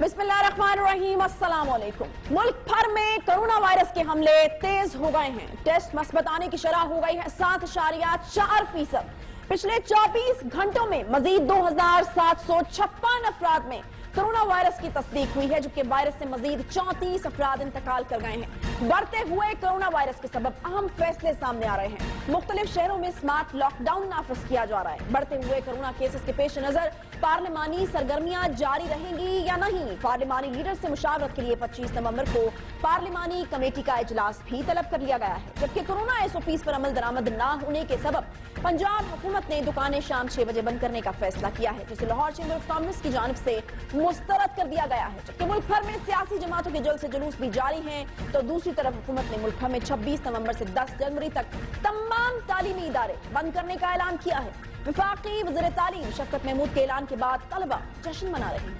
بسم اللہ الرحمن الرحیم، السلام علیکم۔ ملک بھر میں کرونا وائرس کے حملے تیز ہو گئے ہیں۔ ٹیسٹ مثبت آنے کی شرح ہو گئی ہے 7.4%۔ پچھلے 24 گھنٹوں میں مزید 2756 افراد میں کرونا وائرس کی تصدیق ہوئی ہے، جبکہ وائرس سے مزید 34 افراد انتقال کر گئے ہیں۔ بڑھتے ہوئے کرونا وائرس کے سبب اہم فیصلے سامنے آ رہے ہیں۔ مختلف شہروں میں سمارٹ لاک ڈاؤن نافذ کیا جا رہا ہے۔ بڑھتے ہوئے کرونا کیسز کے پیش نظر پارلیمانی سرگرمیاں جاری رہیں گی یا نہیں؟ پارلیمانی لیڈر سے مشاورت کے لیے 25 نومبر کو پارلیمانی کمیٹی کا اجلاس بھی طلب کر لیا گیا ہے، جبکہ کرونا SOPs پر عمل درآمد نہ ہونے کے سبب پنجاب حکومت نے دکانیں شام 6 بجے بند کرنے کا فیصلہ کیا ہے، جسے لاہور چیمبر آف کامرس کی جانب سے مسترد کر دیا گیا ہے۔ جبکہ ملک بھر میں سیاسی جماعتوں کے جلسے جلوس بھی جاری ہیں، تو دوسری طرف حکومت نے ملک بھر میں 26 نومبر سے 10 جنوری تک تمام تعلیمی ادارے بند کرنے کا اعلان کیا ہے۔ وفاقی وزیر تعلیم شفقت محمود کے اعلان کے بعد طلبہ جشن منا رہے ہیں۔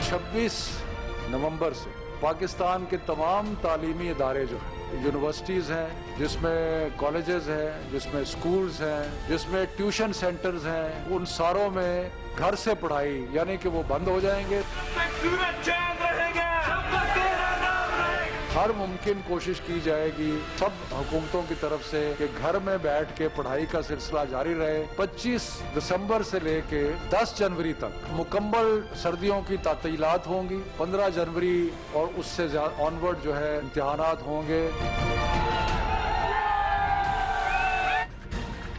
26 نومبر سے پاکستان کے تمام تعلیمی ادارے جو ہیں، یونیورسٹیز ہیں، جس میں کالجز ہیں، جس میں سکولز ہیں، جس میں ٹیوشن سینٹرز ہیں، ان ساروں میں گھر سے پڑھائی یعنی کہ وہ بند ہو جائیں گے۔ ہر ممکن کوشش کی جائے گی سب حکومتوں کی طرف سے کہ گھر میں بیٹھ کے پڑھائی کا سلسلہ جاری رہے۔ 25 دسمبر سے لے کے 10 جنوری تک مکمل سردیوں کی تعطیلات ہوں گی۔ 15 جنوری اور اس سے آنورڈ جو ہے امتحانات ہوں گے۔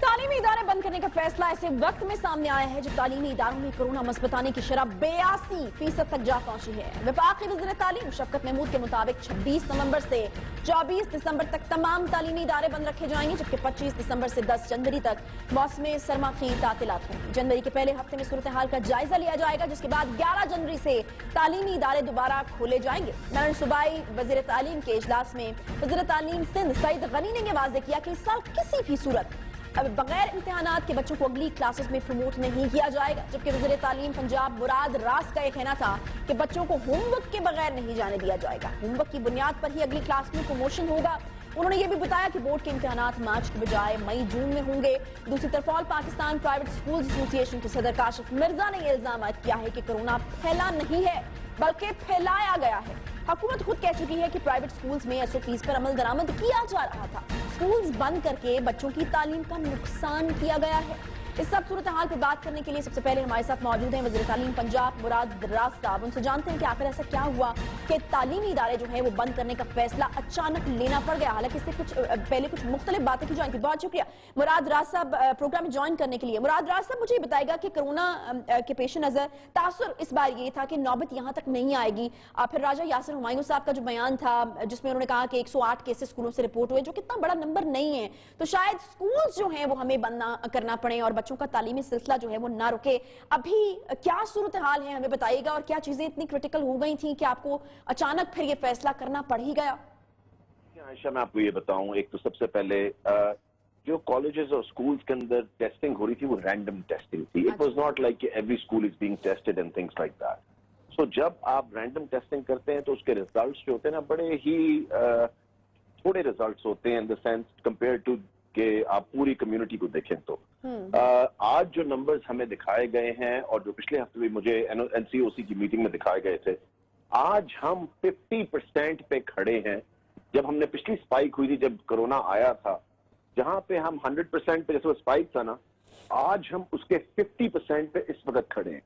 تعلیمی ادارے بند کرنے کا فیصلہ ایسے وقت میں سامنے آیا ہے جب تعلیمی اداروں میں کرونا مثبت آنے کی شرح 82% تک جا پہنچی ہے۔ وفاقی وزیر تعلیم شفقت محمود کے مطابق 26 نومبر سے 24 دسمبر تک تمام تعلیمی ادارے بند رکھے جائیں گے، جبکہ 25 دسمبر سے 10 جنوری تک موسم سرما کی تعطیلات ہوں گی۔ جنوری کے پہلے ہفتے میں صورتحال کا جائزہ لیا جائے گا، جس کے بعد 11 جنوری سے تعلیمی ادارے دوبارہ کھولے جائیں گے۔ نرن صوبائی وزیر تعلیم کے اجلاس میں وزیر تعلیم سندھ سعید غنی نے یہ واضح کیا کہ اس سال کسی بھی صورت اب بغیر امتحانات کے بچوں کو اگلی کلاسز میں پروموٹ نہیں کیا جائے گا، جبکہ وزیر تعلیم پنجاب مراد راس کا یہ کہنا تھا کہ بچوں کو ہوم ورک کے بغیر نہیں جانے دیا جائے گا۔ ہوم ورک کی بنیاد پر ہی اگلی کلاس میں پروموشن ہوگا۔ انہوں نے یہ بھی بتایا کہ بورڈ کے امتحانات مارچ کے بجائے مئی جون میں ہوں گے۔ دوسری طرف آل پاکستان پرائیویٹ اسکولز ایسوسی ایشن کے صدر کاشف مرزا نے یہ الزام عائد کیا ہے کہ کرونا پھیلا نہیں ہے بلکہ پھیلایا گیا ہے۔ حکومت خود کہہ چکی ہے کہ پرائیویٹ سکولز میں SOPs پر عمل درآمد کیا جا رہا تھا، سکولز بند کر کے بچوں کی تعلیم کا نقصان کیا گیا ہے۔ اس سب صورتحال پہ بات کرنے کے لیے سب سے پہلے ہمارے ساتھ موجود ہیں وزیر تعلیم پنجاب مراد راس صاحب۔ ان سے جانتے ہیں کہ آخر ایسا کیا ہوا کہ تعلیمی ادارے جو ہیں وہ بند کرنے کا فیصلہ اچانک لینا پڑ گیا، حالانکہ اس سے پہلے کچھ مختلف باتیں کی جائیں تھیں۔ بہت شکریہ مراد راس صاحب پروگرام میں جوائن کرنے کے لیے۔ مراد راس صاحب مجھے یہ بتائے گا کہ کرونا کے پیش نظر تاثر اس بار یہ تھا کہ نوبت یہاں تک نہیں آئے گی، پھر راجہ یاسر ہمایوں صاحب کا جو بیان تھا جس میں انہوں نے کہا کہ 108 کیسز اسکولوں سے رپورٹ ہوئے، جو کتنا بڑا نمبر نہیں ہے، تو شاید اسکولز جو ہیں وہ ہمیں بند نہ کرنا پڑے اور بچوں کا تعلیمی سلسلہ جو ہے وہ نہ رکے۔ ابھی کیا صورتحال ہے ہمیں بتائیے گا، اور کیا چیزیں اتنی کرٹیکل ہو گئی تھیں کہ آپ کو اچانک پھر یہ فیصلہ کرنا پڑ ہی گیا؟ عائشہ میں آپ کو یہ بتاؤں، ایک تو سب سے پہلے جو کالجز اور سکولز کے اندر ٹیسٹنگ ہو رہی تھی وہ رینڈم ٹیسٹنگ تھی۔ اٹ واز ناٹ لائک کہ every school is being tested and things like that. So جب آپ رینڈم ٹیسٹنگ کرتے ہیں تو اس کے ریزلٹس جو ہوتے ہیں نا بڑے ہی تھوڑے ریزلٹس ہوتے ہیں ان دا سینس کمپیئر ٹو کہ آپ پوری کمیونٹی کو دیکھیں تو آج جو نمبرز ہمیں دکھائے گئے ہیں اور جو پچھلے ہفتے بھی مجھے NCOC کی میٹنگ میں دکھائے گئے تھے، آج ہم 50% پہ کھڑے ہیں۔ جب ہم نے پچھلی سپائک ہوئی تھی جب کرونا آیا تھا، جہاں پہ ہم 100% پہ جیسے وہ سپائک تھا نا، آج ہم اس کے 50% پہ اس وقت کھڑے ہیں۔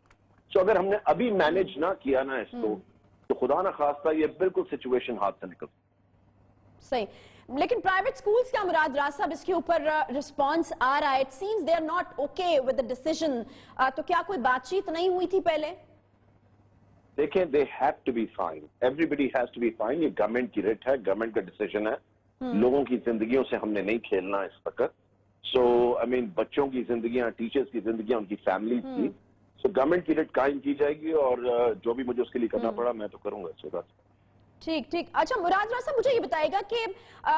سو اگر ہم نے ابھی مینج نہ کیا نا اس کو تو خدا نہ خواستہ یہ بالکل سچویشن ہاتھ سے نکل۔ صحیح، لیکن پرائیویٹ سکولز کیا مراد راز صاحب اس کے اوپر رسپانس آ رہا ہے؟ It seems they are not okay with the decision, تو کیا کوئی بات چیت نہیں ہوئی تھی پہلے؟ دیکھیں they have to be fine, everybody has to be fine۔ یہ گورنمنٹ کی ریٹ ہے، گورنمنٹ کا ڈیسیژن ہے، لوگوں کی زندگیوں سے ہم نے نہیں کھیلنا اس وقت۔ سو آئی مین بچوں کی زندگیاں، ٹیچرز کی زندگیاں، ان کی فیملیز کی، سو گورنمنٹ کی ریٹ قائم کی جائے گی اور جو بھی مجھے اس کے لیے کرنا پڑا میں تو کروں گا اس وقت۔ ٹھیک ٹھیک. اچھا مراد راز صاحب مجھے یہ بتائے گا کہ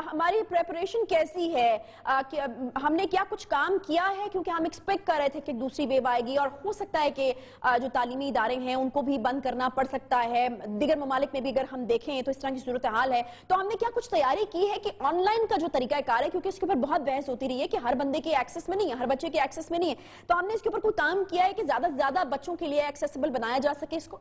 ہماری پریپریشن کیسی ہے, کہ ہم نے کیا کچھ کام کیا ہے, کیونکہ ہم ایکسپیکٹ کر رہے تھے کہ دوسری ویو آئے گی اور ہو سکتا ہے کہ جو تعلیمی ادارے ہیں ان کو بھی بند کرنا پڑ سکتا ہے. دیگر ممالک میں بھی اگر ہم دیکھیں تو اس طرح کی صورتحال ہے, تو ہم نے کیا کچھ تیاری کی ہے کہ آن لائن کا جو طریقہ کار ہے, کیونکہ اس کے اوپر بہت بحث ہوتی رہی ہے کہ ہر بندے کے ایکسس میں نہیں ہے, ہر بچے کے ایکسس میں نہیں ہے, تو ہم نے اس کے اوپر کوئی کام کیا ہے کہ زیادہ سے زیادہ بچوں کے لیے ایکسیسیبل بنایا جا سکے اس کو؟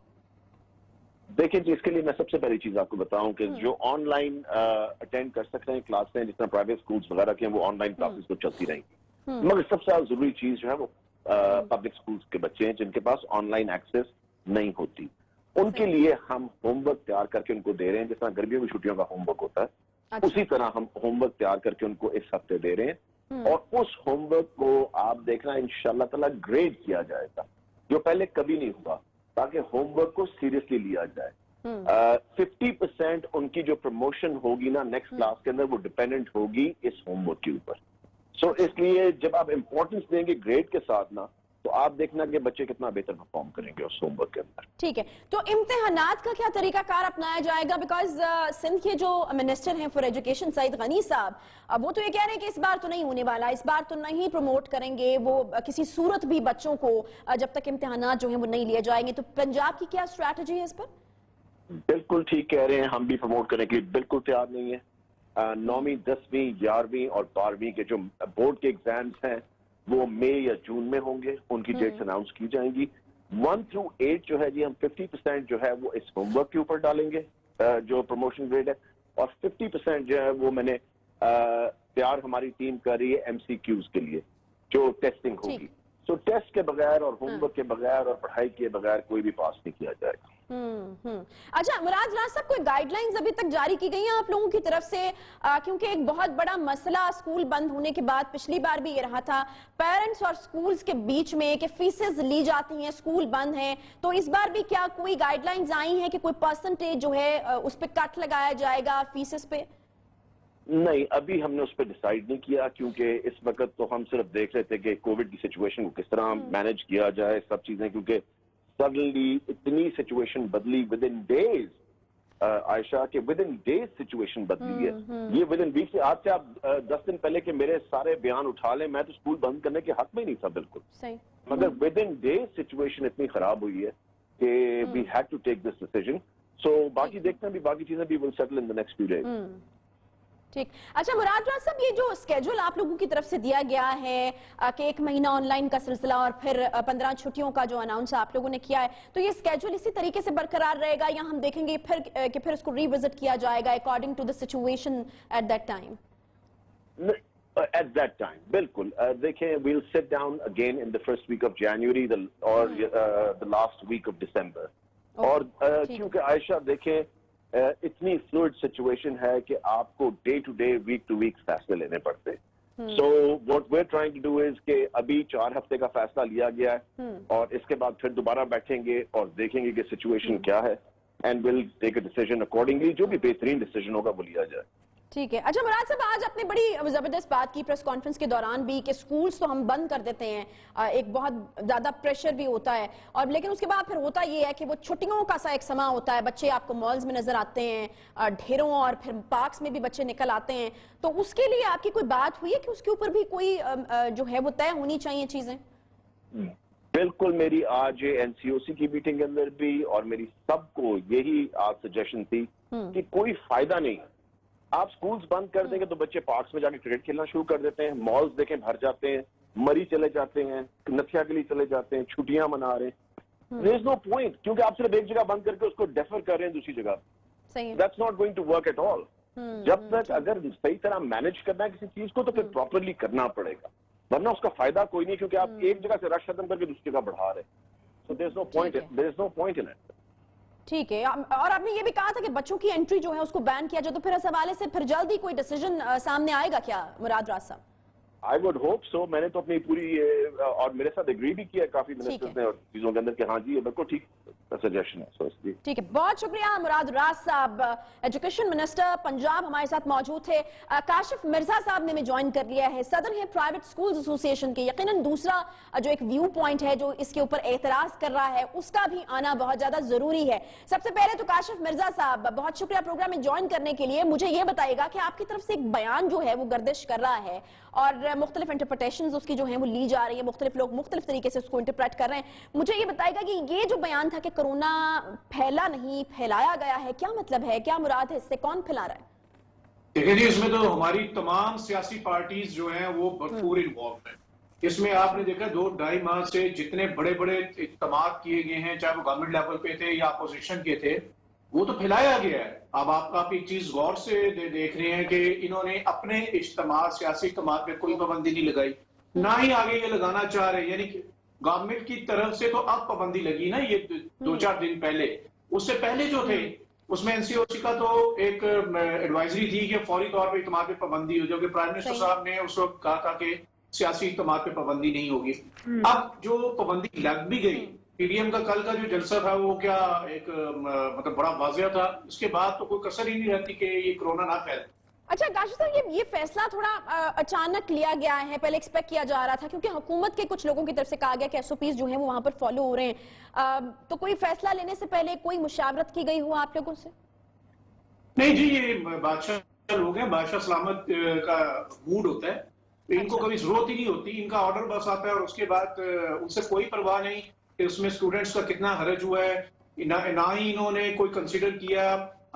دیکھیں جی, اس کے لیے میں سب سے پہلی چیز آپ کو بتاؤں کہ جو آن لائن اٹینڈ کر سکتے ہیں کلاسیں, جس طرح پرائیویٹ اسکولس وغیرہ کے ہیں, وہ آن لائن کلاسز تو چلتی رہیں گی, مگر سب سے زیادہ ضروری چیز جو ہے وہ پبلک اسکولس کے بچے ہیں جن کے پاس آن لائن ایکسیس نہیں ہوتی. ان کے لیے ہم ہوم ورک تیار کر کے ان کو دے رہے ہیں, جس طرح گرمیوں کی چھٹیوں کا ہوم ورک ہوتا ہے, اسی طرح ہم ہوم ورک تیار کر کے ان کو اس ہفتے دے رہے ہیں, اور اس ہوم ورک کو آپ دیکھنا انشاءاللہ تعالیٰ گریڈ کیا جائے گا, جو پہلے کبھی نہیں ہوا, تاکہ ہوم ورک کو سیریسلی لیا جائے. 50% ان کی جو پروموشن ہوگی نا نیکسٹ کلاس کے اندر, وہ ڈیپینڈنٹ ہوگی اس ہوم ورک کے اوپر. سو اس لیے جب آپ امپورٹنس دیں گے گریڈ کے ساتھ نا, تو آپ دیکھنا کہ بچے کتنا بہتر پرفارم کریں گے اس ہوم ورک کے اندر. ٹھیک ہے, تو امتحانات کا کیا طریقہ کار اپنایا جائے گا؟ بیکاز سندھ کے جو منسٹر ہیں فار ایجوکیشن سعید غنی صاحب, وہ تو یہ کہہ رہے ہیں کہ اس بار تو نہیں ہونے والا, اس بار تو نہیں پروموٹ کریں گے وہ کسی صورت بھی بچوں کو جب تک امتحانات جو ہیں وہ نہیں لیے جائیں گے. تو پنجاب کی کیا اسٹریٹجی ہے اس پر؟ بالکل ٹھیک کہہ رہے ہیں, ہم بھی پروموٹ کرنے کے لیے بالکل تیار نہیں ہیں. 9ویں 10ویں 11ویں اور 12ویں کے جو بورڈ کے ایگزامز ہیں وہ مئی یا جون میں ہوں گے, ان کی ڈیٹس اناؤنس کی جائیں گی. 1 through 8 جو ہے جی, ہم 50% جو ہے وہ اس ہوم ورک کے اوپر ڈالیں گے جو پروموشن گریڈ ہے, اور 50% جو ہے وہ میں نے تیار ہماری ٹیم کر رہی ہے ایم سی کیوز کے لیے جو ٹیسٹنگ ہوگی. سو ٹیسٹ کے بغیر اور ہوم ورک کے بغیر اور پڑھائی کے بغیر کوئی بھی پاس نہیں کیا جائے گا. اچھا مراد راز صاحب, کوئی گائیڈ لائنز ابھی تک جاری کی گئی ہیں آپ لوگوں کی طرف سے؟ کیونکہ ایک بہت بڑا مسئلہ اسکول بند ہونے کے بعد پچھلی بار بھی یہ رہا تھا, پیرنٹس اور اسکولز کے بیچ میں کہ فیسز لی جاتی ہیں, اسکول بند ہیں, تو اس بار بھی کیا کوئی گائیڈ لائنز آئی ہیں کہ کوئی پرسنٹیج جو ہے اس پہ کٹ لگایا جائے گا فیسز پہ؟ نہیں, ابھی ہم نے اس پہ ڈیسائیڈ نہیں کیا, کیونکہ اس وقت تو ہم صرف دیکھ رہے تھے کہ کووڈ کی سچویشن کو کس طرح مینج کیا جائے, سب چیزیں, کیونکہ سڈنلی اتنی سچویشن بدلی ود ان ڈیز, عائشہ کہ ود ان ڈیز سچویشن بدلی ہے. یہ ود ان ویک سے, آج سے آپ 10 دن پہلے کہ میرے سارے بیان اٹھا لیں, میں تو اسکول بند کرنے کے حق میں نہیں تھا بالکل, مگر ود ان ڈیز سچویشن اتنی خراب ہوئی ہے کہ we had to take this decision. So باقی دیکھتے ہیں بھی, باقی چیزیں بھی will settle in the next few days. ٹھیک. اچھا مراد راز صاحب, یہ جو اسکیجول آپ لوگوں کی طرف سے دیا گیا ہے کہ 1 مہینہ آن لائن کا سلسلہ اور پھر 15 چھٹیوں کا جو اناؤنس آپ لوگوں نے کیا ہے, تو یہ اسکیجول اسی طریقے سے برقرار رہے گا یا ہم دیکھیں گے پھر اس کو ری وزٹ کیا جائے گا according to the situation at that time? At that time, بالکل. دیکھیں, we'll sit down again in the first week of January or the last week of December. اور کیونکہ عائشہ دیکھیں اتنی فلوئڈ سچویشن ہے کہ آپ کو day to day, week to week فیصلے لینے پڑتے. So what we're trying to do is کہ ابھی 4 ہفتے کا فیصلہ لیا گیا ہے, اور اس کے بعد پھر دوبارہ بیٹھیں گے اور دیکھیں گے کہ سچویشن کیا ہے, and will take a decision accordingly, جو بھی بہترین ڈیسیژن ہوگا وہ لیا جائے. ٹھیک ہے. اچھا مراد صاحب, آج آپ نے بڑی زبردست بات کی پریس کانفرنس کے دوران بھی کہ سکولز تو ہم بند کر دیتے ہیں, ایک بہت زیادہ پریشر بھی ہوتا ہے, اور لیکن اس کے بعد پھر ہوتا یہ ہے کہ وہ چھٹیوں کا سا ایک سما ہوتا ہے, بچے آپ کو مالز میں نظر آتے ہیں ڈھیروں, اور پھر پارکس میں بھی بچے نکل آتے ہیں, تو اس کے لیے آپ کی کوئی بات ہوئی ہے کہ اس کے اوپر بھی کوئی جو ہے وہ طے ہونی چاہیے چیزیں؟ بالکل, میری آج این سی او سی کی میٹنگ کے اندر بھی اور میری سب کو یہی آج سجیشن تھی کہ کوئی فائدہ نہیں, آپ سکولز بند کر دیں گے تو بچے پارکس میں جا کے کرکٹ کھیلنا شروع کر دیتے ہیں, مالز دیکھیں بھر جاتے ہیں, مری چلے جاتے ہیں, نتھیا کے لیے چلے جاتے ہیں, چھٹیاں منا رہے ہیں. there is no point, کیونکہ آپ صرف ایک جگہ بند کر کے اس کو ڈیفر کر رہے ہیں دوسری جگہ. that's not going to work at all. جب تک اگر صحیح طرح مینج کرنا ہے کسی چیز کو تو پھر پراپرلی کرنا پڑے گا, ورنہ اس کا فائدہ کوئی نہیں, کیونکہ آپ ایک جگہ سے رش ختم کر کے دوسری جگہ بڑھا رہے ہیں. so there is no point in it. ٹھیک ہے. اور آپ نے یہ بھی کہا تھا کہ بچوں کی انٹری جو ہے اس کو بین کیا جائے, تو پھر اس حوالے سے پھر جلد ہی کوئی ڈیسیژن سامنے آئے گا کیا مراد راز صاحب؟ I would hope so. मैंने तो अपनी पूरी और मेरे साथ एग्री भी किया काफी मिनिस्टर्स ने और चीजों के अंदर कि हाँ जी ये बिल्कुल ठीक सजेशन है. So इसलिए ठीक है, बहुत शुक्रिया मुराद राज साहब, एजुकेशन मिनिस्टर पंजाब हमारे साथ मौजूद थे. काशिफ मिर्जा साहब ने हमें ज्वाइन कर लिया है, सदर है प्राइवेट स्कूल्स एसोसिएशन के. यकीनन दूसरा जो एक व्यू पॉइंट है जो इसके ऊपर एतराज कर रहा है उसका भी आना बहुत ज्यादा जरूरी है. सबसे पहले तो काशिफ मिर्जा साहब बहुत शुक्रिया प्रोग्राम में ज्वाइन करने के लिए. मुझे ये बताइएगा कि आपकी तरफ से एक बयान जो है वो गर्दिश कर रहा है और मुख्तलिफ इंटरप्रिटेशंस उसकी जो है वो ली जा रही है, मुख्तलिफ लोग मुख्तलिफ तरीके से उसको इंटरप्रेट कर रहे हैं. मुझे ये बताएगा कि ये जो बयान था कि कोरोना फैला नहीं फैलाया गया है, क्या मतलब है, क्या मुराद है इससे, कौन फैला रहा है? देखिए जी, इसमें तो हमारी तमाम सियासी पार्टीज जो हैं वो भरपूर इन्वॉल्व हैं. इसमें आपने देखा 2-2.5 माह से जितने बड़े बड़े इक़दाम किए गए हैं, चाहे वो गवर्नमेंट लेवल पे थे या अपोजिशन के थे, वो तो फैलाया गया है. अब आप एक चीज गौर से देख रहे हैं कि इन्होंने अपने इज्तिमा सियासी इज्तिमा पे कोई पाबंदी नहीं लगाई, ना ही आगे ये लगाना चाह रहे. यानी कि गवर्नमेंट की तरफ से तो अब पाबंदी लगी ना, ये 2-4 दिन पहले. उससे पहले जो थे उसमें एनसीओसी का तो एक एडवाइजरी थी कि फौरी तौर पर इज्तिमा पे पाबंदी हो, जो कि प्राइम मिनिस्टर साहब ने उस वक्त कहा था कि सियासी इज्तिमा पे पाबंदी नहीं होगी. अब जो पाबंदी लग भी गई, पीडीएम का कल का जो जलसा था वो क्या एक मतलब बड़ा वाज़ेह था. उसके बाद तो कोई कसर ही नहीं रहती कि ये कोरोना ना फैले. अच्छा काशिफ साहब, ये फैसला थोड़ा अचानक लिया गया है, पहले एक्सपेक्ट किया जा रहा था क्योंकि हुकूमत के कुछ लोगों की तरफ से कहा गया कि एसओपीज जो हैं वो वहां पर फॉलो हो रहे हैं. तो कोई फैसला लेने से पहले कोई मुशावरत की गई हो आप लोगों से? नहीं जी, ये बादशाह लोग हैं, बादशाह सलामत का मूड होता है. इनको कभी जरूरत ही नहीं होती, इनका ऑर्डर बस आता है और उसके बाद उनसे कोई परवाह नहीं कि उसमें स्टूडेंट्स का कितना हर्ज हुआ है. ना ही इन्होंने कोई कंसीडर किया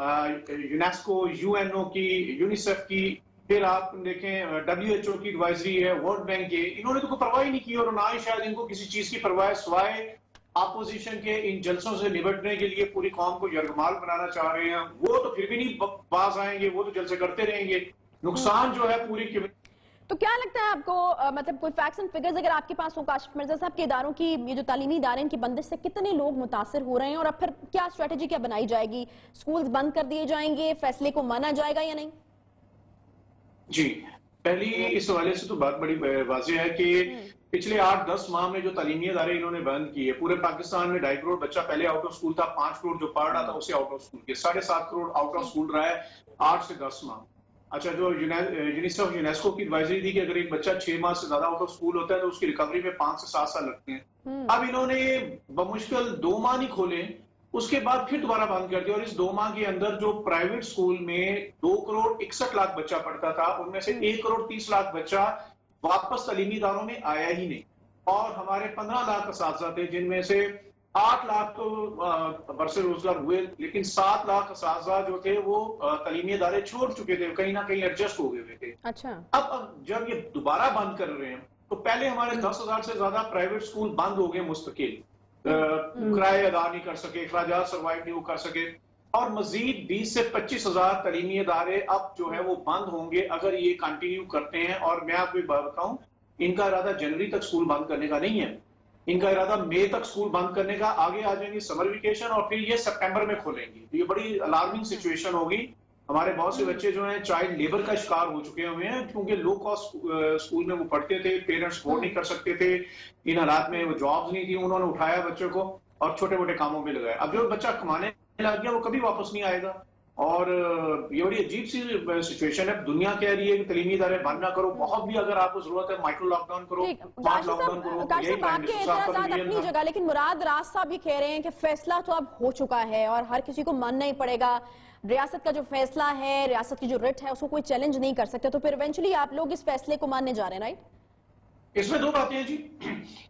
यूनेस्को, यूएनओ की, यूनिसेफ की, फिर आप देखें डब्ल्यूएचओ की एडवाइजरी है, वर्ल्ड बैंक के, इन्होंने तो कोई परवाह ही नहीं की. और ना ही शायद इनको किसी चीज की परवाह सिवाय अपोजिशन के इन जलसों से निपटने के लिए पूरी कौम को यरगमाल बनाना चाह रहे हैं. वो तो फिर भी नहीं बाज आएंगे, वो तो जलसे करते रहेंगे. नुकसान जो है पूरी. तो क्या लगता है आपको, मतलब कोई फैक्ट्स एंड फिगर्स अगर आपके पास हो काशिफ मिर्जा साहब, के इदारों की ये जो तालीमी इदारे इनकी बंदिश से कितने लोग मुतासर हो रहे हैं और अब फिर क्या स्ट्रेटेजी क्या बनाई जाएगी? स्कूल्स बंद कर दिए जाएंगे, फैसले को माना जाएगा या नहीं? जी, पहली इस हवाले से तो बात बड़ी वाज़ेह है कि पिछले 8-10 माह में जो तालीमी इदारे इन्होंने बंद किए, पूरे पाकिस्तान में 2.5 करोड़ बच्चा पहले आउट ऑफ स्कूल था, 5 करोड़ जो पढ़ रहा था उसे आउट ऑफ स्कूल किया, 7.5 करोड़ आउट ऑफ स्कूल रहा है 8 से 10 माह. अच्छा, जो यूनिसेफ यूनेस्को की एडवाइजरी थी कि अगर एक बच्चा 6 माह से ज्यादा आउट ऑफ स्कूल होता है तो उसकी रिकवरी में 5 से 7 साल लगते हैं. अब इन्होंने बमुश्किल 2 माह नहीं खोले, उसके बाद फिर दोबारा बंद कर दिया. और इस 2 माह के अंदर जो प्राइवेट स्कूल में 2 करोड़ 61 लाख बच्चा पढ़ता था, उनमें से 1 करोड़ 30 लाख बच्चा वापस तालीमी इदारों में आया ही नहीं. और हमारे 15 लाख असातिज़ा थे, जिनमें से 8 लाख तो बरसे रोजगार हुए, लेकिन 7 लाख असातिज़ा जो थे वो तालीमी इदारे छोड़ चुके थे, कहीं ना कहीं एडजस्ट हो गए थे. अच्छा, अब जब ये दोबारा बंद कर रहे हैं तो पहले हमारे 10,000 से ज्यादा प्राइवेट स्कूल बंद हो गए मुस्तकिल, किराए अदा नहीं कर सके, अखराजात सर्वाइव नहीं कर सके. और मजीद 20 से 25,000 तालीमी इदारे अब जो है वो बंद होंगे अगर ये कंटिन्यू करते हैं. और मैं आपको एक बात बताऊं, इनका इरादा जनवरी तक स्कूल बंद करने का नहीं है, इनका इरादा मई तक स्कूल बंद करने का. आगे आ जाएंगे समर वेकेशन और फिर ये सितंबर में खोलेंगे. ये बड़ी अलार्मिंग सिचुएशन होगी. हमारे बहुत से बच्चे जो हैं चाइल्ड लेबर का शिकार हो चुके हुए हैं, क्योंकि लो कॉस्ट स्कूल में वो पढ़ते थे, पेरेंट्स सपोर्ट नहीं कर सकते थे, इन हालात में वो जॉब्स नहीं थी, उन्होंने उठाया बच्चों को और छोटे मोटे कामों में लगाया. अब जो बच्चा कमाने लग गया वो कभी वापस नहीं आएगा. और ये बड़ी अजीब सी सिचुएशन है. दुनिया कह रही है कि तालीमी इदारे बंद ना करो, बहुत भी अगर आपको जरूरत है माइक्रो लॉकडाउन करो, स्मार्ट लॉकडाउन करो. आपके एतराज़ात अपनी जगह, लेकिन मुराद राज साहब भी कह रहे हैं कि फैसला तो अब हो चुका है और हर किसी को मानना ही पड़ेगा. रियासत का जो फैसला है, रियासत की जो रिट है, उसको कोई चैलेंज नहीं कर सकते. तो फिर इवेंचुअली आप लोग इस फैसले को मानने जा रहे हैं, राइट? इसमें 2 बातें हैं जी.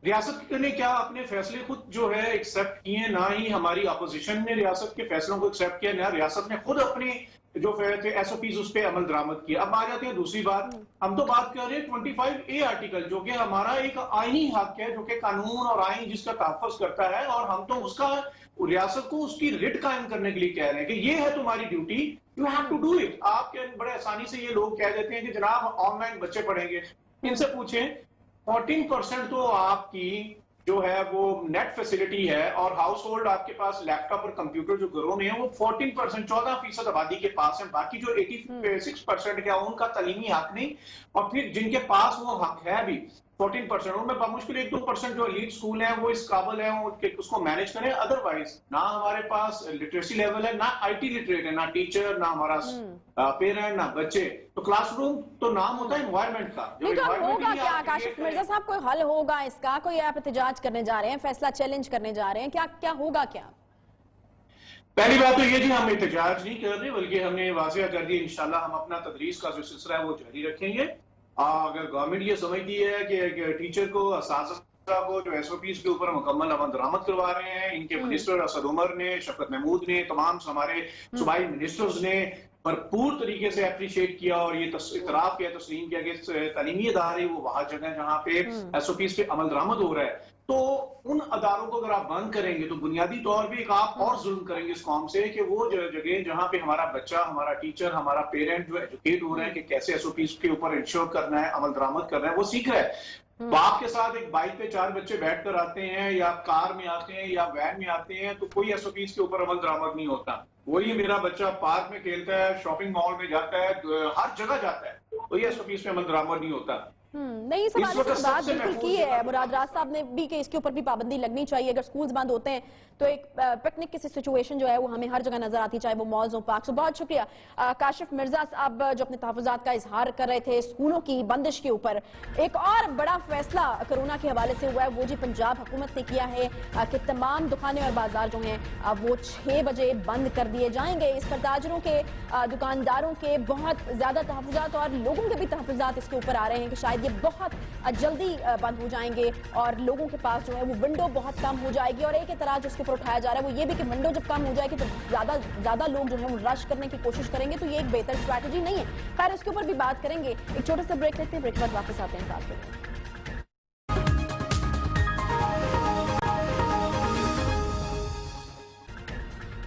रियासत ने क्या अपने फैसले खुद जो है एक्सेप्ट किए, ना ही हमारी अपोजिशन ने रियासत के फैसलों को एक्सेप्ट किया, ना रियासत ने खुद अपनी जो थे एसओपीज उस पे अमल दरामद किया. अब आ जाते हैं दूसरी बात. हम तो बात कर रहे हैं 25A आर्टिकल, जो कि हमारा एक आईनी हक है, जो कि कानून और आईन जिसका तहफ़्फ़ुज़ करता है, और हम तो उसका रियासत को उसकी रिट कायम करने के लिए कह रहे हैं कि ये है तुम्हारी duty, you have to do it. आपके बड़े आसानी से ये लोग कह देते हैं कि जनाब ऑनलाइन बच्चे पढ़ेंगे. इनसे पूछें 14% तो आपकी जो है वो नेट फैसिलिटी है, और हाउस होल्ड आपके पास लैपटॉप और कंप्यूटर जो घरों में है वो 14%, 14% आबादी के पास है। बाकी जो 86% क्या उनका तालीमी हक नहीं, और फिर जिनके पास वो हक है भी 14%, उनमें बामुश्किल 1-2% जो एलीट स्कूल हैं वो इस काबिल हैं उसको मैनेज करें। अदरवाइज ना हमारे पास लिटरेसी लेवल है, ना IT लिटरेट है, ना टीचर, ना हमारा पेरेंट, ना बच्चे। तो क्लासरूम तो नाम होता है एनवायरनमेंट का। नहीं तो अब होगा क्या काशिफ मिर्जा साहब, कोई हल होगा इसका? कोई आप एहतजाज करने जा रहे हैं, फैसला चैलेंज करने जा रहे हैं, क्या क्या होगा क्या? पहली बात तो ये जी, हम एहतजाज नहीं कर रहे, बल्कि हमने वाज़ेह कर दिया इंशाल्लाह हम अपना तदरीस का जो सिलसिला है वो जारी रखेंगे। अगर गवर्नमेंट ये समझती है कि टीचर को, असातिज़ा को जो SOPs के ऊपर मुकम्मल अमल दरामद करवा रहे हैं, इनके मिनिस्टर असद उमर ने, शफकत महमूद ने, तमाम हमारे सूबाई मिनिस्टर्स ने भरपूर तरीके से अप्रिशिएट किया और ये इतराफ किया, तस्लीम किया कि तालीमी इदारे वो वहां जगह जहां पे SOPs पे अमल दरामद हो रहा है, तो उन अदारों को अगर आप बंद करेंगे तो बुनियादी तौर पे एक आप और जुल्म करेंगे इस कौम से कि वो जगह जहां पे हमारा बच्चा, हमारा टीचर, हमारा पेरेंट जो एजुकेट हो रहे हैं कि कैसे SOPs के ऊपर इंश्योर करना है, अमल दरामद करना है, वो सीख रहा है। बाप के साथ एक बाइक पे 4 बच्चे बैठकर आते हैं या कार में आते हैं या वैन में आते हैं तो कोई SOPs के ऊपर अमल दरामद नहीं होता। वही मेरा बच्चा पार्क में खेलता है, शॉपिंग मॉल में जाता है, हर जगह जाता है, कोई SOPs पे अमल दरामद नहीं होता। नहीं, सवाल से बात बिल्कुल की है मुराद राज साहब ने भी कि इसके ऊपर भी पाबंदी लगनी चाहिए। अगर स्कूल्स बंद होते हैं तो एक पिकनिक की सिचुएशन जो है वो हमें हर जगह नजर आती, चाहे वो मॉल्स हो, पार्क्स हो। बहुत शुक्रिया काशिफ मिर्जा साहब जो अपने तहफ़्फ़ुज़ात का इजहार कर रहे थे स्कूलों की बंदिश के ऊपर। एक और बड़ा फैसला कोरोना के हवाले से हुआ है, वो जी पंजाब हुकूमत ने किया है कि तमाम दुकानें और बाजार जो हैं वो 6 बजे बंद कर दिए जाएंगे। इस पर ताजरों के, दुकानदारों के बहुत ज्यादा तहफ़्फ़ुज़ात और लोगों के भी तहफ़्फ़ुज़ात इसके ऊपर आ रहे हैं कि शायद ये बहुत जल्दी बंद हो जाएंगे और लोगों के पास जो है वो विंडो बहुत कम हो जाएगी। और एक एतराज जिसके ऊपर उठाया जा रहा है वो ये भी कि विंडो जब कम हो जाएगी तो ज्यादा लोग जो है वो रश करने की कोशिश करेंगे, तो ये एक बेहतर स्ट्रैटेजी नहीं है। खैर उसके ऊपर भी बात करेंगे, एक छोटे से ब्रेक लेते हैं, ब्रेक के बाद वापस आते हैं साथ में।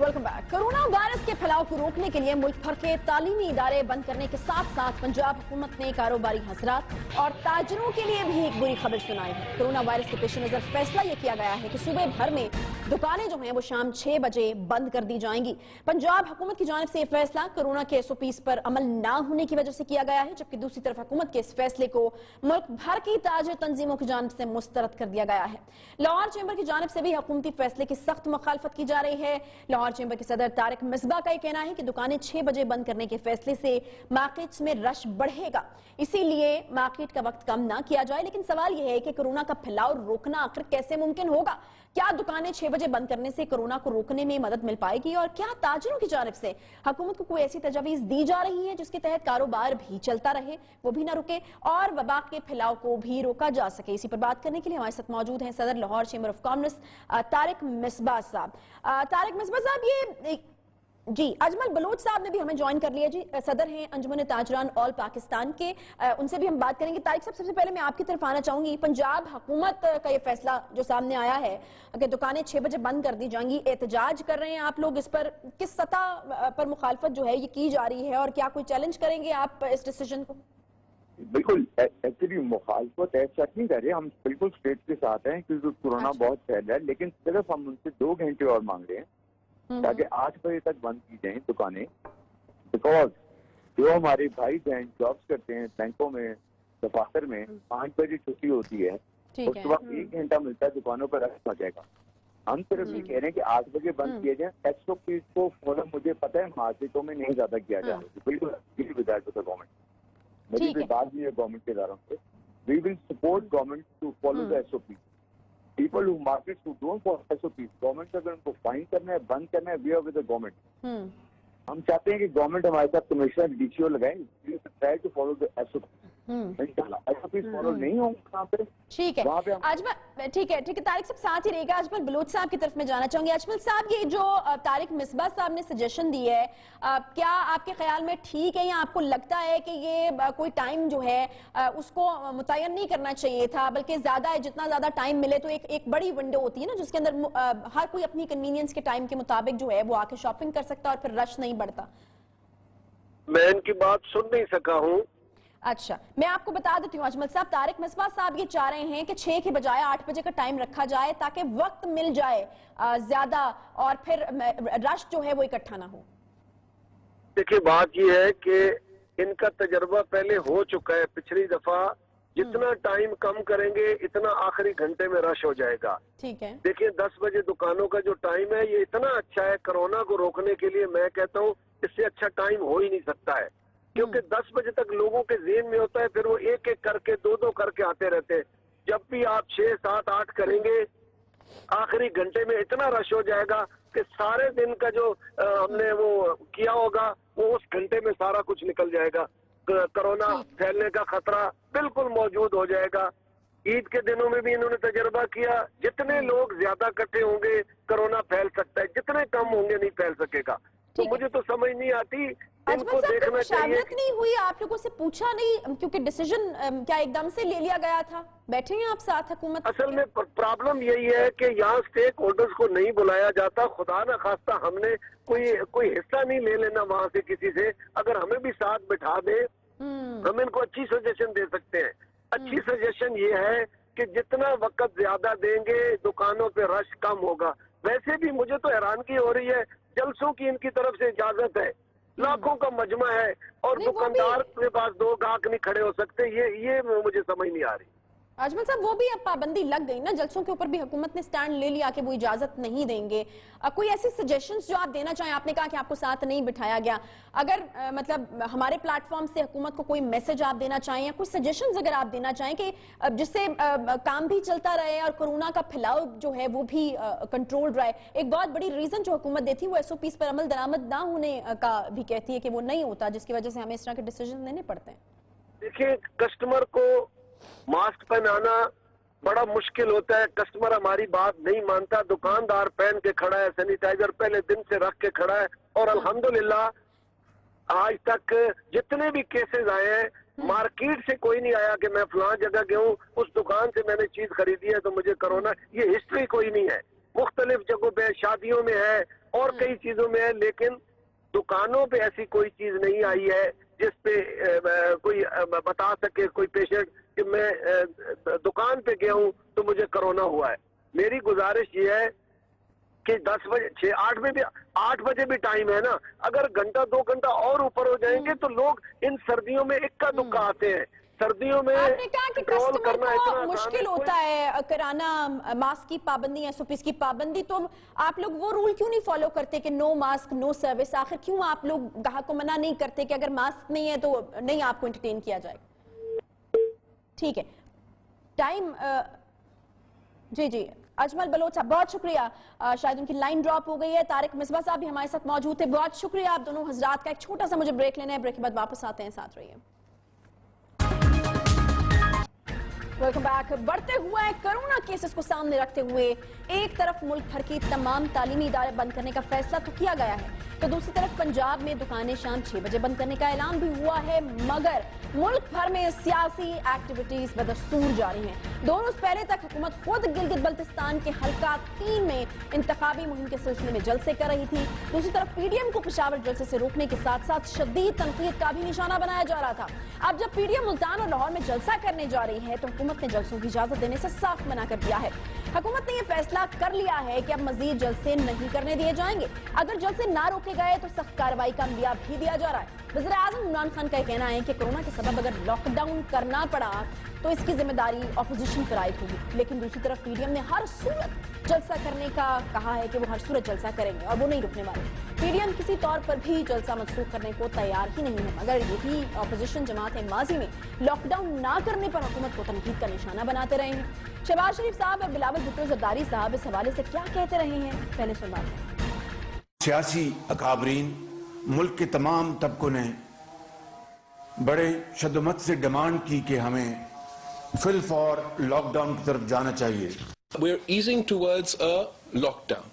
Welcome back. कोरोना वायरस के फैलाव को रोकने के लिए मुल्क भर के तालीमी इदारे बंद करने के साथ साथ पंजाब हुकूमत ने कारोबारी हजरात और ताजरों के लिए भी एक बुरी खबर सुनाई है। कोरोना वायरस के पेश नजर फैसला यह किया गया है कि सूबे भर में दुकानें जो हैं वो शाम 6 बजे बंद कर दी जाएंगी। पंजाब हुकूमत की जानिब से यह फैसला कोरोना के SOPs पर अमल ना होने की वजह से किया गया है, जबकि दूसरी तरफ हुकूमत के इस फैसले को मुल्क भर की ताजिर तंजीमों की जानिब से मुस्तरद कर दिया गया है। लाहौर चैम्बर की जानिब से भी हुकूमती फैसले की सख्त मुखालफत की जा रही है। लाहौर चैम्बर के सदर तारिक मिसबा का यह कहना है कि दुकानें 6 बजे बंद करने के फैसले से मार्केट्स में रश बढ़ेगा, इसीलिए मार्केट का वक्त कम ना किया जाए। लेकिन सवाल यह है कि कोरोना का फैलाव रोकना आखिर कैसे मुमकिन होगा? क्या दुकानें 6 बजे बंद करने से कोरोना को रोकने में मदद मिल पाएगी? और क्या ताजिरों की जानिब से हुकूमत को कोई ऐसी तजवीज दी जा रही है जिसके तहत कारोबार भी चलता रहे, वो भी ना रुके और वबा के फैलाव को भी रोका जा सके? इसी पर बात करने के लिए हमारे साथ मौजूद हैं सदर Lahore chamber of commerce Tariq Misbah साहब। तारिक मिसबा साहब, ये जी अजमल बलोच साहब ने भी हमें ज्वाइन कर लिया जी, सदर हैं अंजुमन ताजरान ऑल पाकिस्तान के, उनसे भी हम बात करेंगे। तारिक साहब, सबसे पहले मैं आपकी तरफ आना चाहूंगी। पंजाब हुकूमत का ये फैसला जो सामने आया है कि दुकानें 6 बजे बंद कर दी जाएंगी, एहतजाज कर रहे हैं आप लोग, इस पर किस सतह पर मुखालफत जो है ये की जा रही है और क्या कोई चैलेंज करेंगे आप इस डिसीजन को? बिल्कुल, एक्चुअली मुखालफत ऐसा नहीं कर रहे, हम बिल्कुल स्टेट के साथ हैं क्योंकि कोरोना बहुत फैल रहा है, लेकिन सिर्फ हम उनसे 2 घंटे और मांग रहे हैं ताकि 8 बजे तक बंद की जाए दुकानें। बिकॉज जो हमारे भाई बहन जॉब्स करते हैं बैंकों में, दफातर में, 5 बजे छुट्टी होती है, उस वक्त 1 घंटा मिलता है, दुकानों पर रश हो जाएगा। हम सिर्फ ये कह रहे हैं कि 8 बजे बंद किए जाए। SOPs को फॉलो मुझे पता है मार्केटों में नहीं ज्यादा किया जा रहा है, बिल्कुल गवर्नमेंट, मेरी भी बात नहीं है गवर्नमेंट के इदारों से। We will support government to follow the SOPs। People who markets who don't follow SOPs, government अगर उनको फाइन करना है, बंद करना है, we are with the government। हम चाहते हैं कि गवर्नमेंट हमारे साथ कमिश्नर DCO लगाए, try to follow the SOPs। SOPs follow नहीं होंगे वहाँ पे, ठीक है अजमल, ठीक है तारिक साहब साथ ही रहेगा। अजमल बलोच साहब की तरफ में जाना चाहूंगी। अजमल साहब, ये जो तारिक मिसबा साहब ने सजेशन दी है, क्या आपके ख्याल में ठीक है या आपको लगता है कि ये कोई टाइम जो है उसको मुतय्यन नहीं करना चाहिए था, बल्कि ज्यादा है, जितना ज्यादा टाइम मिले तो एक बड़ी विंडो होती है ना जिसके अंदर हर कोई अपनी कन्वीनियंस के टाइम के मुताबिक जो है वो आके शॉपिंग कर सकता और फिर रश नहीं बढ़ता? मैं इनकी बात सुन नहीं सका हूँ। अच्छा, मैं आपको बता देती हूँ अजमल साहब, तारिक मिसबा साहब ये चाह रहे हैं कि 6 के बजाय 8 बजे का टाइम रखा जाए ताकि वक्त मिल जाए ज्यादा और फिर रश जो है वो इकट्ठा ना हो। देखिए बात ये है कि इनका तजर्बा पहले हो चुका है, पिछली दफा जितना टाइम कम करेंगे इतना आखिरी घंटे में रश हो जाएगा। ठीक है, देखिए 10 बजे दुकानों का जो टाइम है ये इतना अच्छा है, कोरोना को रोकने के लिए मैं कहता हूँ इससे अच्छा टाइम हो ही नहीं सकता है, क्योंकि 10 बजे तक लोगों के ज़हन में होता है, फिर वो एक एक करके दो करके आते रहते हैं। जब भी आप 6, 7, 8 करेंगे आखिरी घंटे में इतना रश हो जाएगा कि सारे दिन का जो हमने वो किया होगा वो उस घंटे में सारा कुछ निकल जाएगा। कोरोना फैलने का खतरा बिल्कुल मौजूद हो जाएगा। ईद के दिनों में भी इन्होंने तजर्बा किया, जितने लोग ज्यादा इकट्ठे होंगे कोरोना फैल सकता है, जितने कम होंगे नहीं फैल सकेगा। तो मुझे तो समझ नहीं आती, इनको देखना चाहिए। नहीं हुई, आप लोगों से पूछा नहीं क्योंकि डिसीजन क्या एकदम से ले लिया गया था? बैठे हैं आप साथ हुकूमत? असल में प्रॉब्लम यही है कि यहाँ स्टेक होल्डर्स को नहीं बुलाया जाता। खुदा न खास्ता हमने कोई हिस्सा नहीं ले लेना वहाँ से किसी से, अगर हमें भी साथ बिठा दे हम इनको अच्छी सजेशन दे सकते हैं। अच्छी सजेशन ये है कि जितना वक्त ज्यादा देंगे दुकानों पे रश कम होगा। वैसे भी मुझे तो हैरानगी हो रही है, जलसों की इनकी तरफ से इजाजत है, लाखों का मजमा है और दुकानदार के पास 2 गाहक नहीं खड़े हो सकते। ये मुझे समझ नहीं आ रही। अजमल साहब वो भी अब पाबंदी लग गई ना, जलसों के ऊपर भी हुकूमत ने स्टैंड ले लिया कि वो इजाजत नहीं देंगे। कोई ऐसी सजेशंस जो आप देना चाहें? आपने कहा कि आपको साथ नहीं बिठाया गया, अगर मतलब हमारे प्लेटफॉर्म से हुकूमत को कोई मैसेज आप देना चाहें या कोई सजेशंस अगर आप देना चाहें कि जिससे काम भी चलता रहे और कोरोना का फैलाव जो है वो भी कंट्रोल रहे। एक बहुत बड़ी रीजन जो हुकूमत देती है वो SOPs पर अमल दरामद ना होने का भी कहती है कि वो नहीं होता, जिसकी वजह से हमें इस तरह के डिसीजन लेने पड़ते हैं। देखिए कस्टमर को मास्क पहनाना बड़ा मुश्किल होता है, कस्टमर हमारी बात नहीं मानता। दुकानदार पहन के खड़ा है, सैनिटाइजर पहले दिन से रख के खड़ा है और अल्हम्दुलिल्लाह आज तक जितने भी केसेस आए हैं मार्केट से कोई नहीं आया कि मैं फलां जगह गया हूँ, उस दुकान से मैंने चीज खरीदी है तो मुझे कोरोना। ये हिस्ट्री कोई नहीं है। मुख्तलिफ जगहों पे शादियों में है और कई चीजों में है, लेकिन दुकानों पे ऐसी कोई चीज नहीं आई है जिस पे कोई बता सके कोई पेशेंट कि मैं दुकान पे गया हूँ तो मुझे कोरोना हुआ है। मेरी गुजारिश ये है कि 10 बजे 6, 8 बजे भी टाइम है ना, अगर घंटा 2 घंटा और ऊपर हो जाएंगे तो लोग इन सर्दियों में इक्का दुक्का आते हैं। सर्दियों में आपने कहा कि कंट्रोल कस्टमर करना को इतना मुश्किल होता है कराना मास्क की पाबंदी या SOPs की पाबंदी, तो आप लोग वो रूल क्यों नहीं फॉलो करते कि नो मास्क नो सर्विस? आखिर क्यों आप लोग ग्राहक को मना नहीं करते कि अगर मास्क नहीं है तो नहीं आपको एंटरटेन किया जाएगा? ठीक है, टाइम जी अजमल बलोच साहब बहुत शुक्रिया, शायद उनकी लाइन ड्रॉप हो गई है। तारिक मिसबा साहब भी हमारे साथ मौजूद थे, बहुत शुक्रिया आप दोनों हजरात का। एक छोटा सा मुझे ब्रेक लेना है, ब्रेक के बाद वापस आते हैं, साथ रहिए। Welcome back. बढ़ते हुए कोरोना केसेस को सामने रखते हुए एक तरफ मुल्क भर के तमाम तालीमी इदारे बंद करने का फैसला तो किया गया है, तो दूसरी तरफ पंजाब में दुकानें शाम 6 बजे बंद करने का ऐलान भी हुआ है, मगर मुल्क भर में सियासी एक्टिविटीज बदस्तूर जारी हैं। 2 रोज पहले तक हुकूमत खुद गिलगित बल्तिस्तान के हल्का 3 में इंतखाबी मुहिम के सिलसिले में जलसे कर रही थी। दूसरी तरफ PDM को पेशावर जलसे से रोकने के साथ साथ शदीद तनकीद का भी निशाना बनाया जा रहा था। अब जब PDM मुल्तान और लाहौर में जलसा करने जा रही है तो हुकूमत ने जलसों की इजाजत देने से साफ मना कर दिया है। हुकूमत ने यह फैसला कर लिया है कि अब मजीद जलसे नहीं करने दिए जाएंगे। अगर जलसे ना रोके गए तो सख्त कार्रवाई का अंबिया भी दिया जा रहा है। वज़ीर आज़म इमरान खान का कहना है कि कोरोना के सबब अगर लॉकडाउन करना पड़ा तो इसकी जिम्मेदारी ऑपोजिशन पर आयद होगी, लेकिन दूसरी तरफ PDM ने हर सूरत जलसा करने का कहा है कि वो हर सूरत जलसा करेंगे और वो नहीं रुकने वाले। PDM किसी तौर पर भी जलसा मनसूख करने को तैयार ही नहीं है, मगर यही ऑपोजिशन जमातें माजी में लॉकडाउन ना करने पर हुकूमत को तनकीद का निशाना बनाते रहे हैं। शहबाज शरीफ साहब और बिलावल भुट्टो जरदारी साहब इस हवाले से क्या कहते रहे हैं, पहले सुनवाते हैं। सियासी अकाबरीन मुल्क के तमाम तबकों ने बड़े शद्दमत से डिमांड की कि हमें फिल फॉर लॉकडाउन की तरफ जाना चाहिए। We're easing towards a lockdown.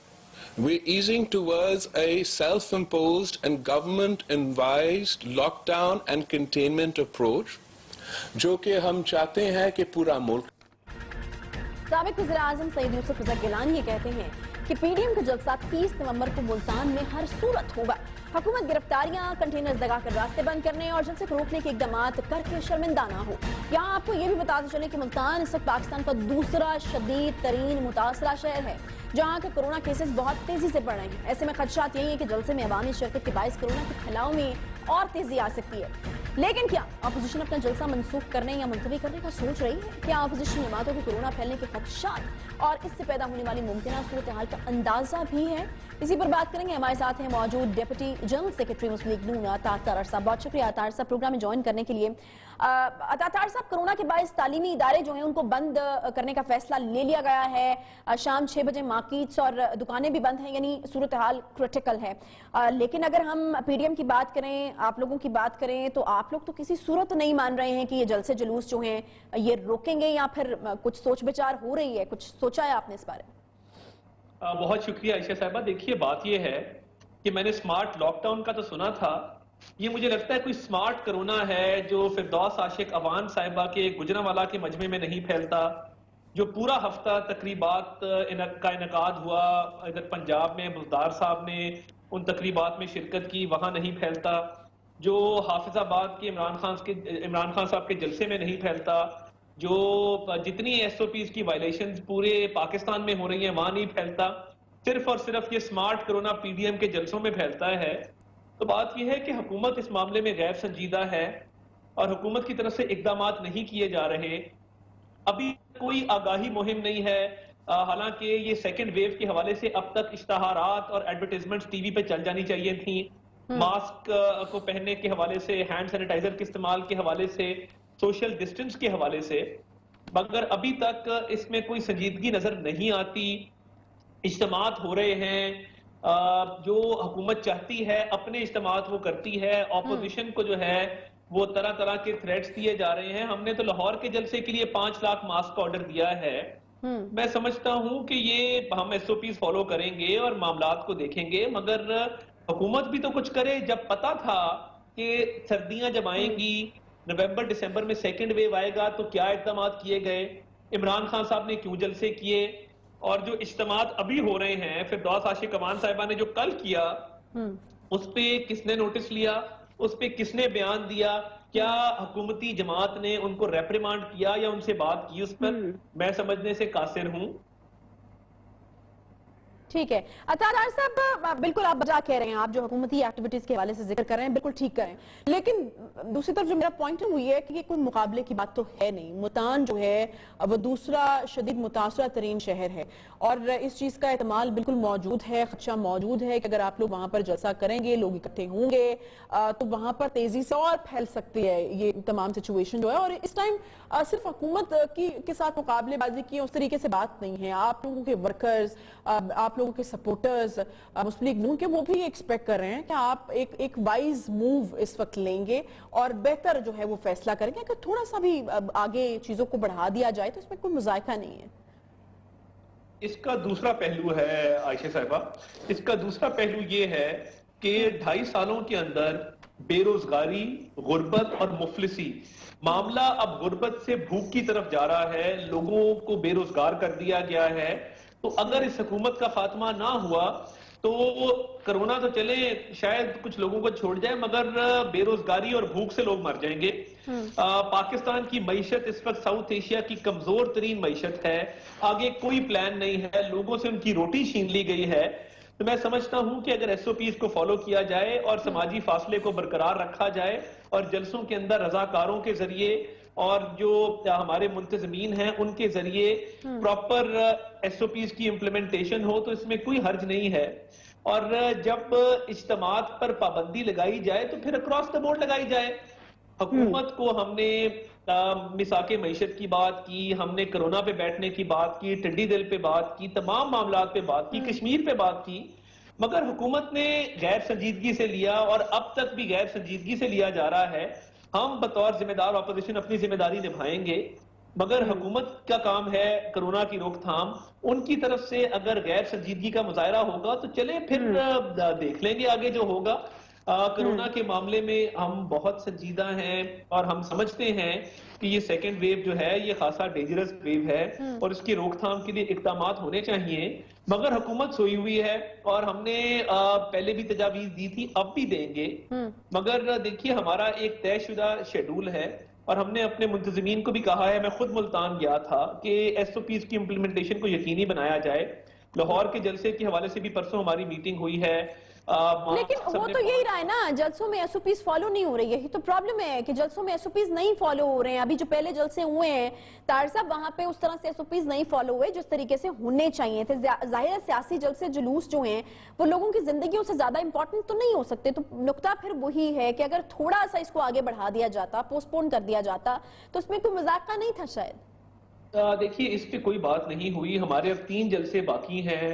We're easing towards a self-imposed and government-advised lockdown and containment approach, जो कि हम चाहते हैं कि पूरा मुल्क। साबिक वज़ीर आज़म सईद यूसुफ रज़ा गिलानी ये कहते हैं कि PDM का जलसा 30 नवंबर को मुल्तान में हर सूरत होगा। हुकूमत गिरफ्तारियां, कंटेनर्स लगाकर रास्ते बंद करने और जलसे को रोकने के इकदाम करके शर्मिंदा ना हो। यहाँ आपको ये भी बताते चले कि मुल्तान इस वक्त पाकिस्तान का दूसरा शदीद तरीन मुतासरा शहर है, जहाँ के कोरोना केसेस बहुत तेजी से बढ़ रहे हैं। ऐसे में खदशात यही है कि जलसे में अवामी शिरकत के बाइस कोरोना के फैलाव में और तेजी आ सकती है। लेकिन क्या अपोजिशन अपना जलसा मनसूख करने या मुलतवी करने का सोच रही है? क्या अपोजिशन जमातों को कोरोना फैलने के खदशात और इससे पैदा होने वाली मुमकिन सूरत हाल का अंदाजा भी है? इसी पर बात करेंगे। हमारे साथ हैं मौजूद डिप्टी जनरल सेक्रेटरी मुस्लिम लीग नून अतातार साहब। बहुत शुक्रिया अतातार साहब प्रोग्राम में ज्वाइन करने के लिए। अतातार साहब, कोरोना के बायस तालीमी इदारे जो हैं उनको बंद करने का फैसला ले लिया गया है। शाम 6 बजे मार्केट्स और दुकानें भी बंद हैं, यानी सूरत हाल क्रिटिकल है। लेकिन अगर हम पीडीएम की बात करें, आप लोगों की बात करें, तो आप लोग तो किसी सूरत नहीं मान रहे हैं कि ये जलसे जुलूस जो हैं ये रोकेंगे, या फिर कुछ सोच विचार हो रही है? कुछ सोचा है आपने इस बारे में? बहुत शुक्रिया आयशा साहिबा। देखिए, बात यह है कि मैंने स्मार्ट लॉकडाउन का तो सुना था, ये मुझे लगता है कोई स्मार्ट कोरोना है जो फिरदौस आशिक अवान साहिबा के गुजरांवाला के मजमे में नहीं फैलता, जो पूरा हफ्ता तकरीबात का इनकाद हुआ इधर पंजाब में, मुल्तार साहब ने उन तकरीबात में शिरकत की, वहां नहीं फैलता, जो हाफिजाबाद के इमरान खान साहब के जलसे में नहीं फैलता, जो जितनी एसओपीज की वायलेशंस पूरे पाकिस्तान में हो रही हैं वहां नहीं फैलता, सिर्फ और सिर्फ ये स्मार्ट कोरोना पीडीएम के जलसों में फैलता है। तो बात यह है कि हुकूमत इस मामले में गैर संजीदा है और हुकूमत की तरफ से इकदाम नहीं किए जा रहे। अभी कोई आगाही मुहिम नहीं है, हालांकि ये सेकंड वेव के हवाले से अब तक इश्तहारात और एडवर्टाइजमेंट्स टीवी पे चल जानी चाहिए थी, मास्क को पहनने के हवाले से, हैंड सैनिटाइजर के इस्तेमाल के हवाले से, सोशल डिस्टेंस के हवाले से, मगर अभी तक इसमें कोई संजीदगी नजर नहीं आती। इज्तिमात हो रहे हैं, जो हुकूमत चाहती है अपने इज्तिमात वो करती है, ऑपोजिशन को जो है वो तरह तरह के थ्रेट्स दिए जा रहे हैं। हमने तो लाहौर के जलसे के लिए 5 लाख मास्क का ऑर्डर दिया है। मैं समझता हूं कि ये हम एसओपीज फॉलो करेंगे और मामलात को देखेंगे, मगर हुकूमत भी तो कुछ करे। जब पता था कि सर्दियां जब आएंगी, नवंबर दिसंबर में सेकंड वेव आएगा, तो क्या इक़दाम किए गए, इमरान खान साहब ने क्यों जलसे किए, और जो इज्तिमात अभी हो रहे हैं, फिरदौस आशिक अवान साहिबा ने जो कल किया उस पे किसने नोटिस लिया, उस पे किसने बयान दिया, क्या हुकूमती जमात ने उनको रेप्रिमांड किया या उनसे बात की, उस पर मैं समझने से कासिर हूं। ठीक है अतातार साहब, बिल्कुल आप बजा कह रहे हैं, आप जो हुकूमती एक्टिविटीज के हवाले से जिक्र कर रहे हैं बिल्कुल ठीक करें, लेकिन दूसरी तरफ जो मेरा पॉइंट है वो ये है कि ये कोई मुकाबले की बात तो है नहीं। मुल्तान जो है वो दूसरा शदीद मुतासरा तरीन शहर है और इस चीज का एहतमाल बिल्कुल मौजूद है, खदशा मौजूद है कि अगर आप लोग वहां पर जलसा करेंगे, लोग इकट्ठे होंगे, तो वहां पर तेजी से और फैल सकती है ये तमाम सिचुएशन जो है। और इस टाइम सिर्फ हुकूमत के साथ मुकाबलेबाजी की उस तरीके से बात नहीं है। आप लोगों के वर्कर्स, आप लोगों के सपोर्टर्स मुस्लिम लीग नून के, वो भी एक्सपेक्ट कर रहे हैं कि आप एक वाइज मूव इस वक्त लेंगे और बेहतर जो है वो फैसला करेंगे कि थोड़ा सा भी आगे चीजों को बढ़ा दिया जाए, तो इसमें कोई मुज़ायका नहीं है। इसका दूसरा पहलू है आयशा साहिबा, इसका दूसरा पहलू ये है कि 2.5 सालों के अंदर बेरोजगारी, गुर्बत और मुफलिसी, मामला अब गुर्बत से भूख की तरफ जा रहा है, लोगों को बेरोजगार कर दिया गया है। तो अगर इस हुकूमत का खात्मा ना हुआ तो कोरोना तो चले शायद कुछ लोगों को छोड़ जाए, मगर बेरोजगारी और भूख से लोग मर जाएंगे। पाकिस्तान की मईशत इस वक्त साउथ एशिया की कमजोर तरीन मईशत है, आगे कोई प्लान नहीं है, लोगों से उनकी रोटी छीन ली गई है। तो मैं समझता हूं कि अगर एसओपीज को फॉलो किया जाए और समाजी फासले को बरकरार रखा जाए और जलसों के अंदर रजाकारों के जरिए और जो हमारे मुंतजमीन हैं उनके जरिए प्रॉपर एसओपीज की इम्प्लीमेंटेशन हो, तो इसमें कोई हर्ज नहीं है। और जब इज्तिमात पर पाबंदी लगाई जाए तो फिर अक्रॉस द बोर्ड लगाई जाए। हुकूमत को हमने मिसाके मईशत की बात की, हमने कोरोना पे बैठने की बात की, टिड्डी दिल पे बात की, तमाम मामलात पे बात की, कश्मीर पे बात की, मगर हुकूमत ने गैर संजीदगी से लिया और अब तक भी गैर संजीदगी से लिया जा रहा है। हम बतौर जिम्मेदार अपोजिशन अपनी जिम्मेदारी निभाएंगे, मगर हुकूमत का काम है कोरोना की रोकथाम। उनकी तरफ से अगर गैर संजीदगी का मुजाहरा होगा तो चले फिर देख लेंगे आगे जो होगा। कोरोना के मामले में हम बहुत संजीदा हैं और हम समझते हैं कि ये सेकेंड वेव जो है ये खासा डेंजरस वेव है और इसकी रोकथाम के लिए इकदाम होने चाहिए। مگر حکومت سوئی ہوئی ہے اور ہم نے پہلے بھی تجاویز دی تھی، اب بھی دیں گے، مگر دیکھیے ہمارا ایک طے شدہ شیڈول ہے اور ہم نے اپنے منتظمین کو بھی کہا ہے، میں خود ملتان گیا تھا کہ ایس او پیز کی امپلیمنٹیشن کو یقینی بنایا جائے. لاہور کے جلسے کے حوالے سے بھی پرسوں ہماری میٹنگ ہوئی ہے. لیکن وہ تو یہی رہا ہے نا، جلسوں میں ایس او پیز فالو نہیں ہو رہی ہے. یہی تو پرابلم ہے کہ جلسوں میں ایس او پیز نہیں فالو ہو رہے ہیں. ابھی جو پہلے جلسے ہوئے ہیں طاہر صاحب، وہاں پہ اس طرح سے ایس او پیز نہیں فالو ہوئے جس طریقے سے ہونے چاہیے تھے. ظاہر ہے سیاسی جلسے جلوس جو ہیں وہ لوگوں کی زندگیوں سے زیادہ امپورٹنٹ تو نہیں ہو سکتے. تو نقطہ پھر وہی ہے کہ اگر تھوڑا سا اس کو آگے بڑھا دیا جاتا، پوسٹ پون کر دیا جاتا، تو اس میں کوئی مذاق کا نہیں تھا شاید. دیکھیے اس پہ کوئی بات نہیں ہوئی. ہمارے اب 3 جلسے باقی ہیں.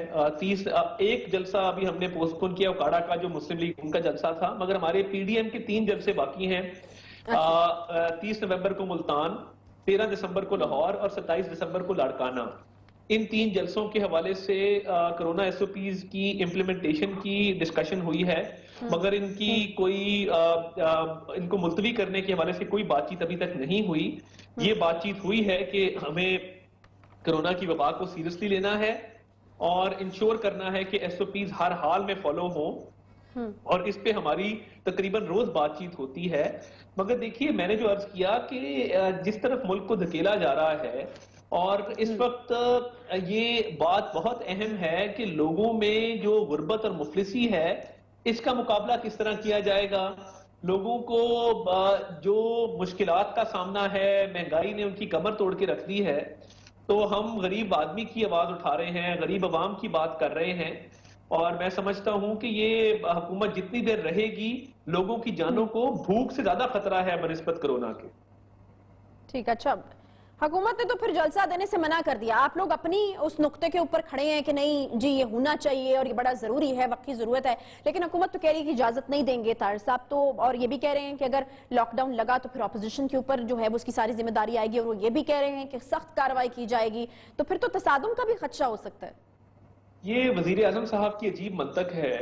ایک جلسہ ابھی ہم نے پوسٹ پون کیا اکاڑا کا، جو مسلم لیگ ان کا جلسہ تھا، مگر ہمارے پی ڈی ایم کے 3 جلسے باقی ہیں. 30 نومبر کو ملتان، 13 دسمبر کو لاہور اور 27 دسمبر کو لاڑکانہ. ان 3 جلسوں کے حوالے سے کرونا ایس او پیز کی امپلیمنٹیشن کی ڈسکشن ہوئی ہے، مگر ان کی کوئی ان کو ملتوی کرنے کے حوالے سے کوئی بات چیت ابھی تک نہیں ہوئی. یہ بات چیت ہوئی ہے کہ ہمیں کرونا کی وبا کو سیریسلی لینا ہے اور انشور کرنا ہے کہ ایس او پیز ہر حال میں فالو ہوں، اور اس پہ ہماری تقریباً روز بات چیت ہوتی ہے. مگر دیکھیے میں نے جو عرض کیا کہ جس طرف ملک کو دھکیلا جا رہا ہے، اور اس وقت یہ بات بہت اہم ہے کہ لوگوں میں جو غربت اور مفلسی ہے اس کا مقابلہ کس طرح کیا جائے گا. لوگوں کو جو مشکلات کا سامنا ہے، مہنگائی نے ان کی کمر توڑ کے رکھ دی ہے، تو ہم غریب آدمی کی آواز اٹھا رہے ہیں، غریب عوام کی بات کر رہے ہیں. اور میں سمجھتا ہوں کہ یہ حکومت جتنی دیر رہے گی، لوگوں کی جانوں کو بھوک سے زیادہ خطرہ ہے بنسبت کرونا کے. ٹھیک. اچھا، حکومت نے تو پھر جلسہ دینے سے منع کر دیا. آپ لوگ اپنی اس نقطے کے اوپر کھڑے ہیں کہ نہیں جی یہ ہونا چاہیے اور یہ بڑا ضروری ہے، وقت کی ضرورت ہے، لیکن حکومت تو کہہ رہی ہے کہ اجازت نہیں دیں گے طاہر صاحب. تو اور یہ بھی کہہ رہے ہیں کہ اگر لاک ڈاؤن لگا تو پھر اپوزیشن کے اوپر جو ہے وہ اس کی ساری ذمہ داری آئے گی، اور وہ یہ بھی کہہ رہے ہیں کہ سخت کارروائی کی جائے گی. تو پھر تو تصادم کا بھی خدشہ ہو سکتا ہے. یہ وزیر اعظم صاحب کی عجیب منطق ہے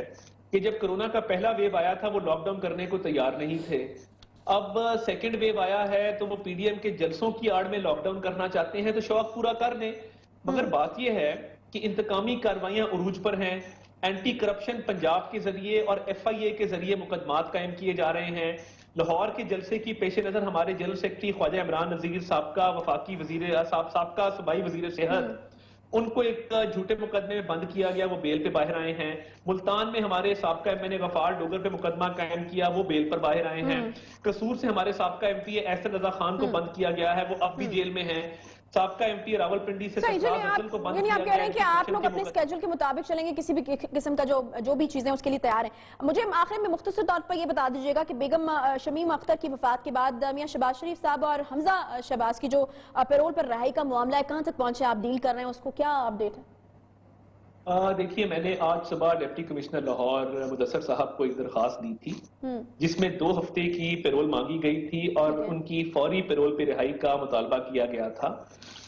کہ جب کرونا کا پہلا ویو آیا تھا وہ لاک ڈاؤن کرنے کو تیار نہیں تھے. اب سیکنڈ ویو آیا ہے تو وہ پی ڈی ایم کے جلسوں کی آڑ میں لاک ڈاؤن کرنا چاہتے ہیں، تو شوق پورا کر لیں. مگر بات یہ ہے کہ انتقامی کارروائیاں عروج پر ہیں. اینٹی کرپشن پنجاب کے ذریعے اور ایف آئی اے کے ذریعے مقدمات قائم کیے جا رہے ہیں. لاہور کے جلسے کی پیش نظر ہمارے جنرل سیکرٹری خواجہ عمران نذیر، سابقہ وفاقی وزیر، سابقہ صوبائی وزیر صحت، ان کو ایک جھوٹے مقدمے میں بند کیا گیا، وہ بیل پہ باہر آئے ہیں. ملتان میں ہمارے سابقہ ایم این اے غفار ڈوگر پہ مقدمہ قائم کیا، وہ بیل پر باہر آئے ہیں. قصور سے ہمارے سابقہ ایم پی احسن رضا خان کو بند کیا گیا ہے، وہ اب بھی جیل میں ہیں. سابقہ ایم پی راول پنڈی سے سرفراز حسن کو بند یعنی کیا آپ کہہ رہے ہیں کہ آپ لوگ اپنے اسکیجول کے مطابق چلیں گے، کسی بھی قسم کا جو بھی چیزیں اس کے لیے تیار ہیں. مجھے آخر میں مختصر طور پر یہ بتا دیجیے گا کہ بیگم شمیم اختر کی وفات کے بعد میاں شہباز شریف صاحب اور حمزہ شہباز کی جو پیرول پر رہائی کا معاملہ ہے، کہاں تک پہنچے، آپ ڈیل کر رہے ہیں اس کو، کیا اپڈیٹ ہے؟ دیکھیے میں نے آج صبح ڈپٹی کمشنر لاہور مدثر صاحب کو ایک درخواست دی تھی جس میں 2 ہفتے کی پیرول مانگی گئی تھی اور ان کی فوری پیرول پہ رہائی کا مطالبہ کیا گیا تھا،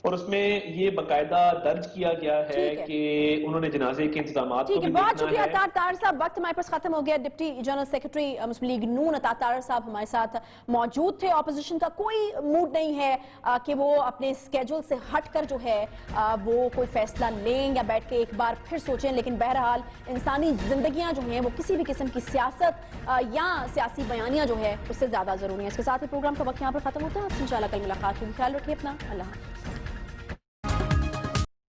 اور اس میں یہ باقاعدہ درج کیا گیا ہے کہ انہوں نے جنازے کے انتظامات کو بھی دیکھنا ہے. بہت شکریہ طاہر صاحب، وقت ہمارے پاس ختم ہو گیا. ڈپٹی جنرل سیکرٹری مسلم لیگ نون طاہر صاحب ہمارے ساتھ موجود تھے. اپوزیشن کا کوئی موڈ نہیں ہے کہ وہ اپنے اسکیجول سے ہٹ کر جو ہے وہ کوئی فیصلہ لیں یا بیٹھ کے ایک بار پھر سوچیں، لیکن بہرحال انسانی زندگیاں جو ہیں وہ کسی بھی قسم کی سیاست یا سیاسی بیانیاں جو ہے اس سے زیادہ ضروری ہیں. اس کے ساتھ ہی پروگرام کا وقت یہاں پر ختم ہوتا ہے. آپ سے انشاءاللہ کل ملاقات ہوگی. خیال رکھیے اپنا. اللہ حافظ.